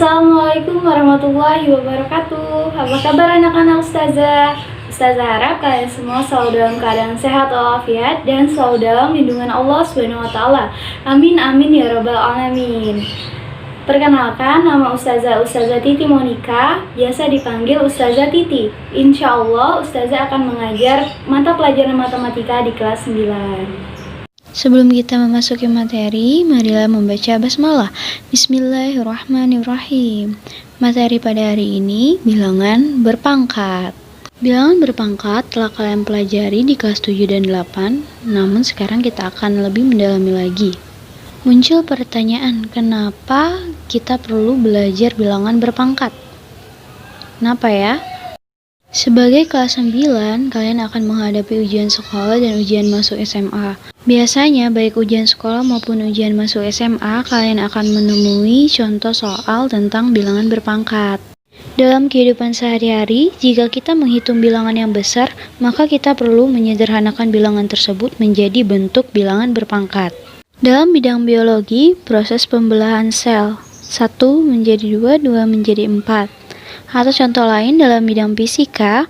Assalamualaikum warahmatullahi wabarakatuh. Apa kabar anak-anak Ustazah? Ustazah harap kalian semua selalu dalam keadaan sehat walafiat dan selalu dalam lindungan Allah Subhanahu wa taala. Amin amin ya rabbal alamin. Perkenalkan, nama Ustazah Titi Monika, biasa dipanggil Ustazah Titi. Insya Allah Ustazah akan mengajar mata pelajaran matematika di kelas 9. Sebelum kita memasuki materi, marilah membaca basmalah. Bismillahirrahmanirrahim. Materi pada hari ini, bilangan berpangkat. Bilangan berpangkat telah kalian pelajari di kelas 7 dan 8, namun sekarang kita akan lebih mendalami lagi. Muncul pertanyaan, kenapa kita perlu belajar bilangan berpangkat? Kenapa ya? Sebagai kelas 9, kalian akan menghadapi ujian sekolah dan ujian masuk SMA. Biasanya, baik ujian sekolah maupun ujian masuk SMA, kalian akan menemui contoh soal tentang bilangan berpangkat. Dalam kehidupan sehari-hari, jika kita menghitung bilangan yang besar, maka kita perlu menyederhanakan bilangan tersebut menjadi bentuk bilangan berpangkat. Dalam bidang biologi, proses pembelahan sel 1 menjadi 2, 2 menjadi 4. Atau contoh lain dalam bidang fisika,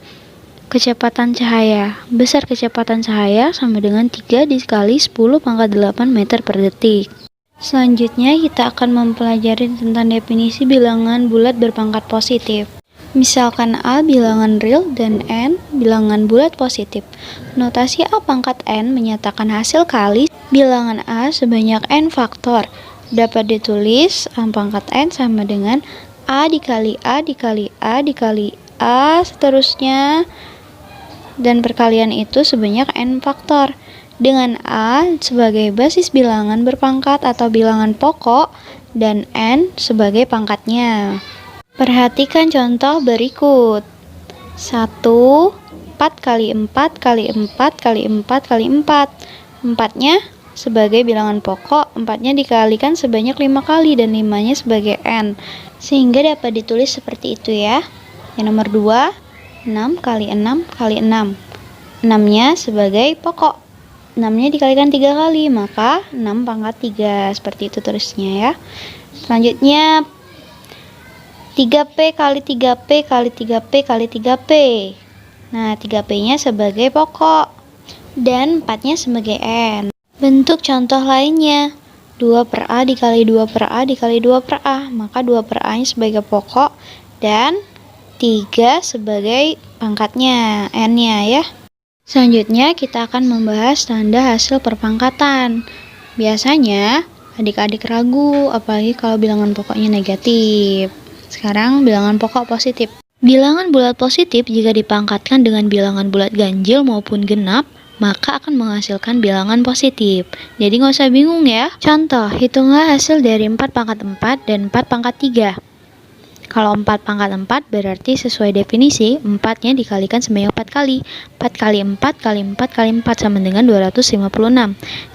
kecepatan cahaya. Besar kecepatan cahaya sama dengan 3 dikali 10 pangkat 8 meter per detik. Selanjutnya kita akan mempelajari tentang definisi bilangan bulat berpangkat positif. Misalkan A bilangan real dan N bilangan bulat positif. Notasi A pangkat N menyatakan hasil kali bilangan A sebanyak N faktor. Dapat ditulis A pangkat N sama dengan A dikali A dikali A dikali A seterusnya, dan perkalian itu sebanyak N faktor. Dengan A sebagai basis bilangan berpangkat atau bilangan pokok dan N sebagai pangkatnya. Perhatikan contoh berikut. 1, 4 kali 4 kali 4 kali 4 kali 4. 4-nya sebagai bilangan pokok, 4-nya dikalikan sebanyak 5 kali dan 5-nya sebagai N. Sehingga dapat ditulis seperti itu ya. Yang nomor 2, 6 kali 6 kali 6. 6-nya sebagai pokok. 6-nya dikalikan 3 kali, maka 6 pangkat 3. Seperti itu terusnya ya. Selanjutnya 3P kali 3P kali 3P kali 3P. Nah, 3P-nya sebagai pokok dan 4-nya sebagai N. Bentuk contoh lainnya, 2 per A dikali 2 per A dikali 2 per A. Maka 2 per A-nya sebagai pokok dan 3 sebagai pangkatnya, N-nya ya. Selanjutnya kita akan membahas tanda hasil perpangkatan. Biasanya adik-adik ragu, apalagi kalau bilangan pokoknya negatif. Sekarang bilangan pokok positif. Bilangan bulat positif jika dipangkatkan dengan bilangan bulat ganjil maupun genap, maka akan menghasilkan bilangan positif. Jadi nggak usah bingung ya. Contoh, hitunglah hasil dari 4 pangkat 4 dan 4 pangkat 3. Kalau 4 pangkat 4 berarti sesuai definisi 4-nya dikalikan sebanyak 4 kali. 4 kali 4 kali 4 kali 4 sama dengan 256.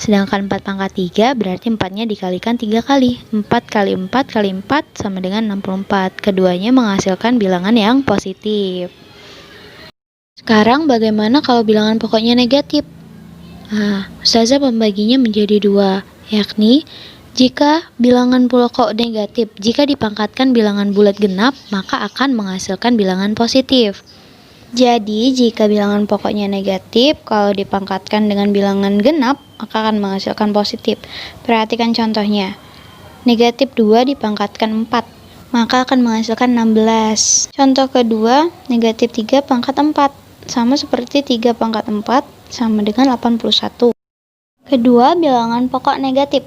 Sedangkan 4 pangkat 3 berarti 4-nya dikalikan 3 kali. 4 kali 4 kali 4 sama dengan 64. Keduanya menghasilkan bilangan yang positif. Sekarang bagaimana kalau bilangan pokoknya negatif? Nah, Ustazah membaginya menjadi 2, yakni jika bilangan pokok negatif, jika dipangkatkan bilangan bulat genap, maka akan menghasilkan bilangan positif. Jadi, jika bilangan pokoknya negatif, kalau dipangkatkan dengan bilangan genap, maka akan menghasilkan positif. Perhatikan contohnya. Negatif 2 dipangkatkan 4, maka akan menghasilkan 16. Contoh kedua, negatif 3 pangkat 4, sama seperti 3 pangkat 4, sama dengan 81. Kedua, bilangan pokok negatif.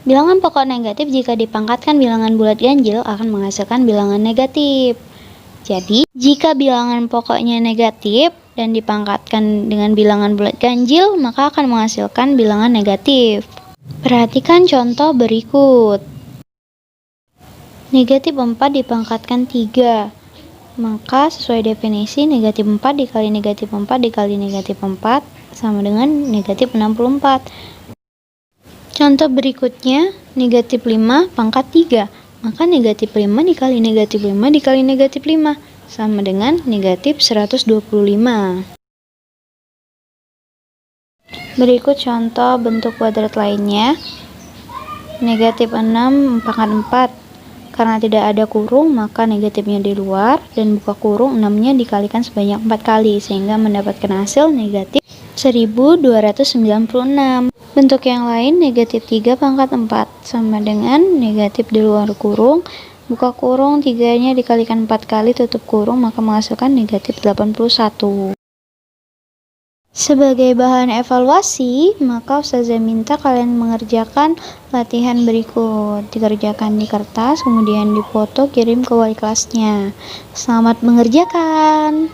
Bilangan pokok negatif jika dipangkatkan bilangan bulat ganjil akan menghasilkan bilangan negatif. Jadi, jika bilangan pokoknya negatif dan dipangkatkan dengan bilangan bulat ganjil, maka akan menghasilkan bilangan negatif. Perhatikan contoh berikut. Negatif 4 dipangkatkan 3. Maka sesuai definisi negatif 4 dikali negatif 4 dikali negatif 4 sama dengan negatif 64. Contoh berikutnya, negatif 5 pangkat 3. Maka negatif 5 dikali negatif 5 dikali negatif 5 sama dengan negatif 125. Berikut contoh bentuk kuadrat lainnya. Negatif 6 pangkat 4 Karena tidak ada kurung, maka negatifnya di luar, dan buka kurung 6-nya dikalikan sebanyak 4 kali, sehingga mendapatkan hasil negatif 1296. Bentuk yang lain, negatif 3 pangkat 4, sama dengan negatif di luar kurung, buka kurung 3-nya dikalikan 4 kali, tutup kurung, maka menghasilkan negatif 81. Sebagai bahan evaluasi, maka Ustazah minta kalian mengerjakan latihan berikut. Dikerjakan di kertas, kemudian dipoto, kirim ke wali kelasnya. Selamat mengerjakan!